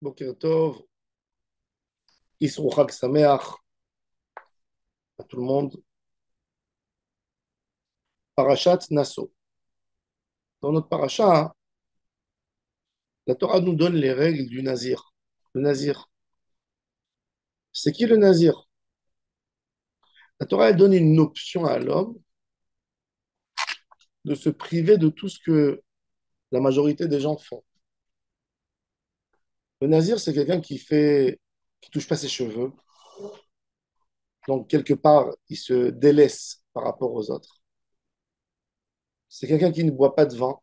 Boker Tov, Isrou Chag Sameach à tout le monde. Parashat Nasso. Dans notre parasha, la Torah nous donne les règles du Nazir. Le Nazir, c'est qui le Nazir? La Torah elle donne une option à l'homme de se priver de tout ce que la majorité des gens font. Le Nazir, c'est quelqu'un qui touche pas ses cheveux. Donc, quelque part, il se délaisse par rapport aux autres. C'est quelqu'un qui ne boit pas de vin,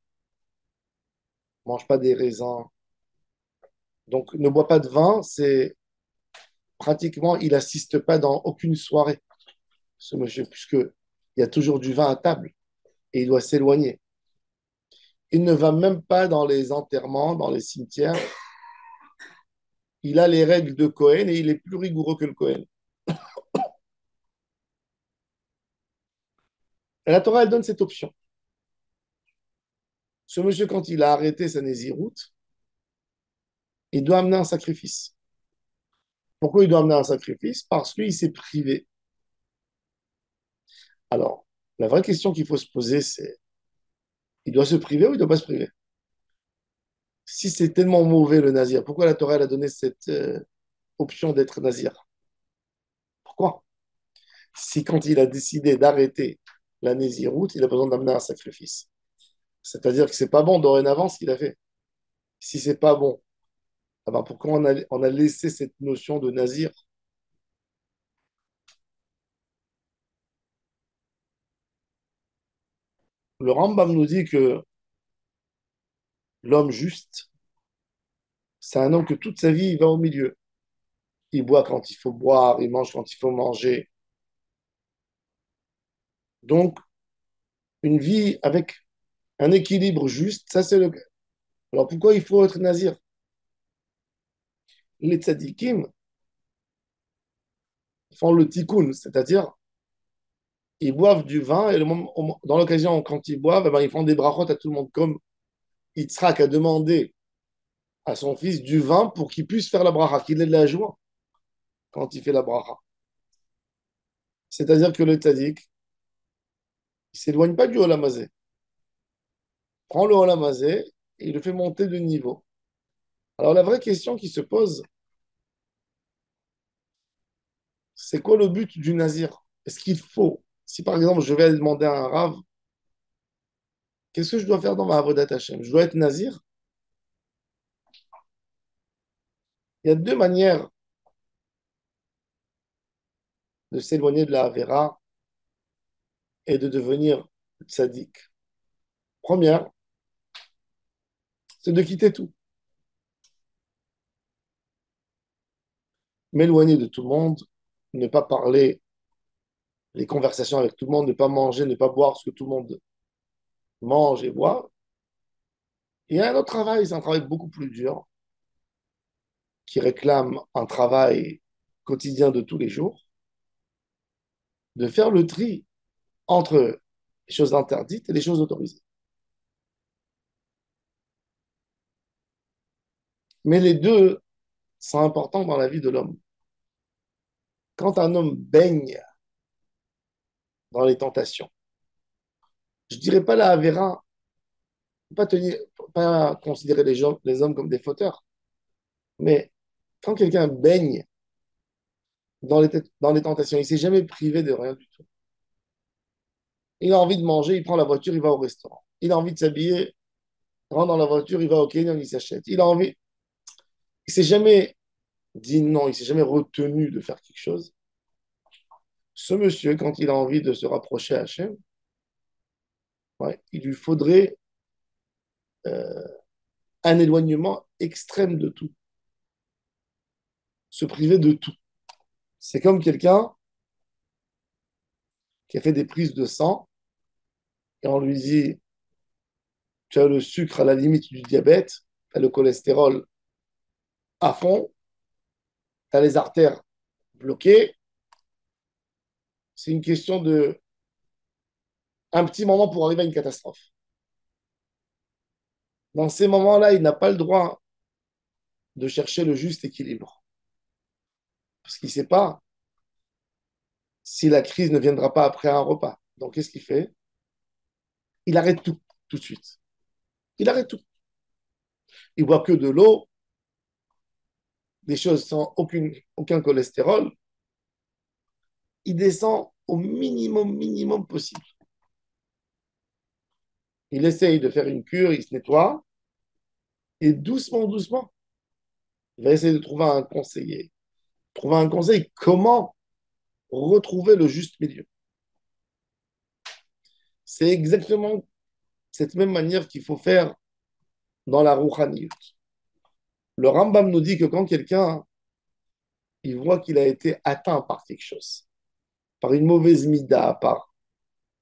mange pas des raisins. Donc, ne boit pas de vin, c'est pratiquement, il assiste pas dans aucune soirée, ce monsieur, puisque il y a toujours du vin à table et il doit s'éloigner. Il ne va même pas dans les enterrements, dans les cimetières. Il a les règles de Cohen et il est plus rigoureux que le Cohen. Et la Torah, elle donne cette option. Ce monsieur, quand il a arrêté sa nésiroute, il doit amener un sacrifice. Pourquoi il doit amener un sacrifice? Parce qu'il s'est privé. Alors, la vraie question qu'il faut se poser, c'est il doit se priver ou il ne doit pas se priver? Si c'est tellement mauvais le nazir, pourquoi la Torah elle a donné cette option d'être nazir? Pourquoi? Si quand il a décidé d'arrêter la nésiroute, il a besoin d'amener un sacrifice. C'est-à-dire que c'est pas bon dorénavant ce qu'il a fait. Si c'est pas bon, ah ben pourquoi on a laissé cette notion de nazir? Le Rambam nous dit que l'homme juste, c'est un homme que toute sa vie, il va au milieu. Il boit quand il faut boire, il mange quand il faut manger. Donc, une vie avec un équilibre juste, ça c'est le... Alors pourquoi il faut être nazir? Les tzadikim font le tikkun, c'est-à-dire ils boivent du vin et dans l'occasion, quand ils boivent, eh ben, ils font des brachot à tout le monde, comme Yitzhak a demandé à son fils du vin pour qu'il puisse faire la bracha, qu'il ait de la joie quand il fait la bracha. C'est-à-dire que le tzaddik, il ne s'éloigne pas du olamazé. Prend le olamazé et il le fait monter de niveau. Alors la vraie question qui se pose, c'est quoi le but du nazir? Est-ce qu'il faut, si par exemple je vais demander à un rave, qu'est-ce que je dois faire dans ma avodat Hashem? Je dois être nazir? Il y a deux manières de s'éloigner de la Havera et de devenir tzaddik. Première, c'est de quitter tout. M'éloigner de tout le monde, ne pas parler les conversations avec tout le monde, ne pas manger, ne pas boire ce que tout le monde mange et boit. Il y a un autre travail, c'est un travail beaucoup plus dur, qui réclame un travail quotidien de tous les jours, de faire le tri entre les choses interdites et les choses autorisées. Mais les deux sont importants dans la vie de l'homme. Quand un homme baigne dans les tentations, je ne dirais pas la Havera, pas tenir, pas considérer les hommes comme des fauteurs, mais quand quelqu'un baigne dans les tentations, il ne s'est jamais privé de rien du tout. Il a envie de manger, il prend la voiture, il va au restaurant. Il a envie de s'habiller, il rentre dans la voiture, il va au Canyon, il s'achète. Il a envie. Il s'est jamais dit non, il s'est jamais retenu de faire quelque chose. Ce monsieur, quand il a envie de se rapprocher à Hachem, ouais, il lui faudrait euh, un éloignement extrême de tout, se priver de tout. C'est comme quelqu'un qui a fait des prises de sang et on lui dit, tu as le sucre à la limite du diabète, tu as le cholestérol à fond, tu as les artères bloquées. C'est une question de un petit moment pour arriver à une catastrophe. Dans ces moments-là, il n'a pas le droit de chercher le juste équilibre. Parce qu'il ne sait pas si la crise ne viendra pas après un repas. Donc, qu'est-ce qu'il fait? Il arrête tout, tout de suite. Il arrête tout. Il boit que de l'eau, des choses sans aucun cholestérol. Il descend au minimum possible. Il essaye de faire une cure, il se nettoie, et doucement, il va essayer de trouver un conseiller. Trouver un conseil, comment retrouver le juste milieu. C'est exactement cette même manière qu'il faut faire dans la Rouhaniyut. Le Rambam nous dit que quand quelqu'un il voit qu'il a été atteint par quelque chose, par une mauvaise mida, par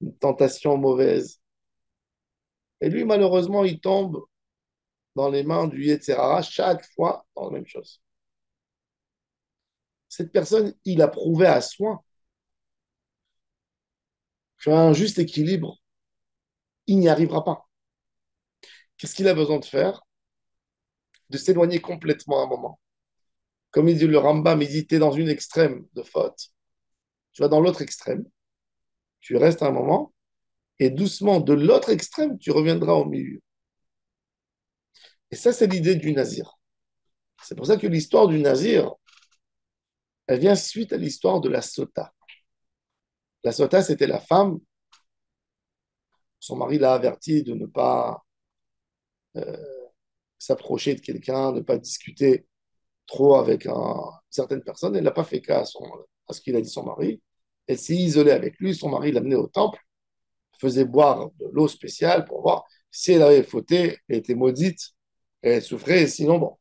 une tentation mauvaise, et lui, malheureusement, il tombe dans les mains du Yetzirah chaque fois dans la même chose. Cette personne, il a prouvé à soi qu'un juste équilibre, il n'y arrivera pas. Qu'est-ce qu'il a besoin de faire? De s'éloigner complètement un moment. Comme il dit le Rambam, méditer dans une extrême de faute. Tu vas dans l'autre extrême, tu restes un moment, et doucement, de l'autre extrême, tu reviendras au milieu. Et ça, c'est l'idée du nazir. C'est pour ça que l'histoire du nazir, elle vient suite à l'histoire de la sota. La sota, c'était la femme, son mari l'a avertie de ne pas euh, s'approcher de quelqu'un, de ne pas discuter trop avec une certaine personne. Elle n'a pas fait cas à ce qu'il a dit son mari. Elle s'est isolée avec lui. Son mari l'a amenée au temple, faisait boire de l'eau spéciale pour voir si elle avait fauté, elle était maudite, elle souffrait. Et sinon, bon.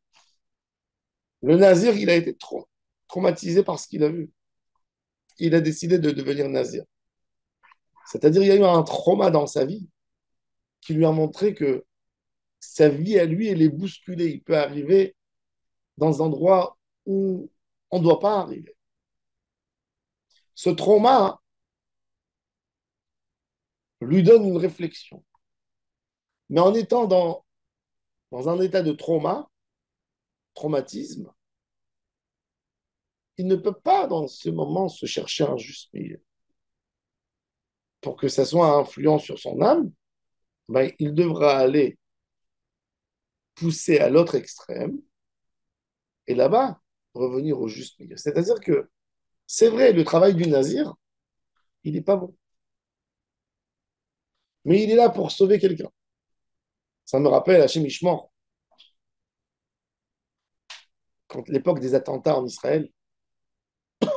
Le nazir, il a été traumatisé par ce qu'il a vu. Il a décidé de devenir nazir. C'est-à-dire, il y a eu un trauma dans sa vie qui lui a montré que sa vie à lui, elle est bousculée. Il peut arriver dans un endroit où on ne doit pas arriver. Ce trauma lui donne une réflexion. Mais en étant dans un état de traumatisme, il ne peut pas dans ce moment se chercher un juste milieu. Pour que ça soit influent sur son âme, ben, il devra aller pousser à l'autre extrême et là-bas revenir au juste milieu. C'est-à-dire que c'est vrai, le travail du nazir, il n'est pas bon. Mais il est là pour sauver quelqu'un. Ça me rappelle Hachem Ishmor, quand l'époque des attentats en Israël, il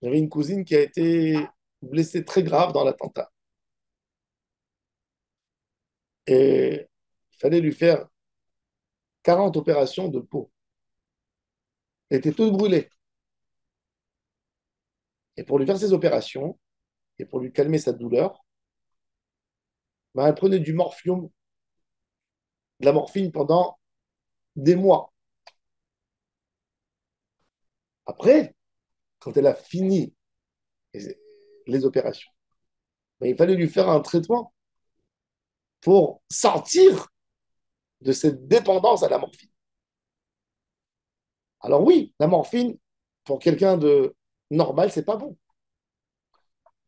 y avait une cousine qui a été blessée très grave dans l'attentat. Et il fallait lui faire 40 opérations de peau. Elle était toute brûlée. Et pour lui faire ces opérations, et pour lui calmer sa douleur, ben, elle prenait du morphium, de la morphine pendant des mois. Après, quand elle a fini les opérations, ben, il fallait lui faire un traitement pour sortir de cette dépendance à la morphine. Alors oui, la morphine, pour quelqu'un de normal, c'est pas bon.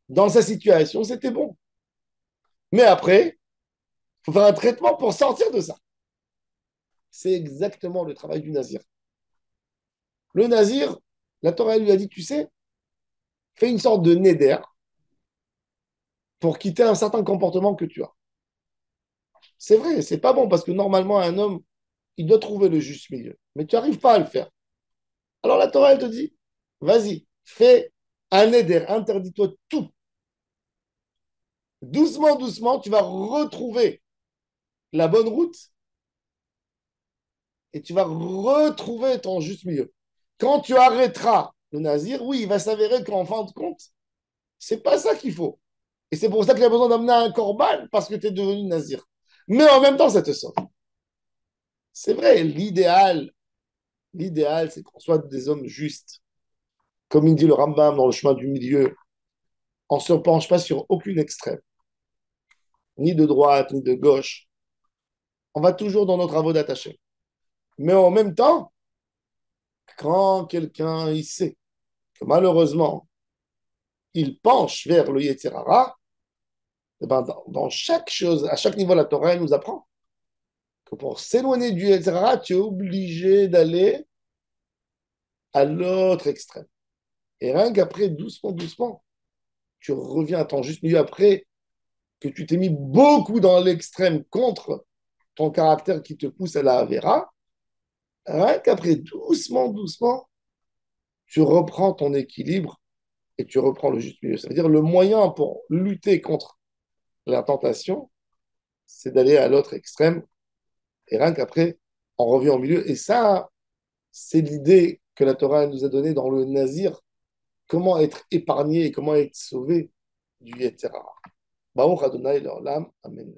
Dans sa situation, c'était bon. Mais après, il faut faire un traitement pour sortir de ça. C'est exactement le travail du nazir. Le nazir, la Torah lui a dit, tu sais, fais une sorte de neder pour quitter un certain comportement que tu as. C'est vrai, c'est pas bon parce que normalement, un homme, il doit trouver le juste milieu. Mais tu n'arrives pas à le faire. Alors la Torah, elle te dit, vas-y, fais un neder, interdis-toi tout. Doucement, tu vas retrouver la bonne route et tu vas retrouver ton juste milieu. Quand tu arrêteras le nazir, oui, il va s'avérer qu'en fin de compte, c'est pas ça qu'il faut. Et c'est pour ça qu'il a besoin d'amener un corban parce que tu es devenu nazir. Mais en même temps, ça te sauve. C'est vrai, l'idéal, c'est qu'on soit des hommes justes. Comme il dit le Rambam dans le chemin du milieu, on ne se penche pas sur aucune extrême, ni de droite, ni de gauche. On va toujours dans notre travaux d'attaché. Mais en même temps, quand quelqu'un il sait que malheureusement, il penche vers le Yetzer Hara, eh ben, dans chaque chose, à chaque niveau, la Torah elle nous apprend que pour s'éloigner du Yetzer Hara, tu es obligé d'aller à l'autre extrême. Et rien qu'après, doucement, doucement, tu reviens à ton juste milieu après que tu t'es mis beaucoup dans l'extrême contre ton caractère qui te pousse à la Avera. Rien qu'après, doucement, doucement, tu reprends ton équilibre et tu reprends le juste milieu. Ça veut dire le moyen pour lutter contre la tentation, c'est d'aller à l'autre extrême. Et rien qu'après, on revient au milieu. Et ça, c'est l'idée que la Torah nous a donnée dans le Nazir, comment être épargné et comment être sauvé du Yetzirah. Baruch Adonai l'Olam. Amen.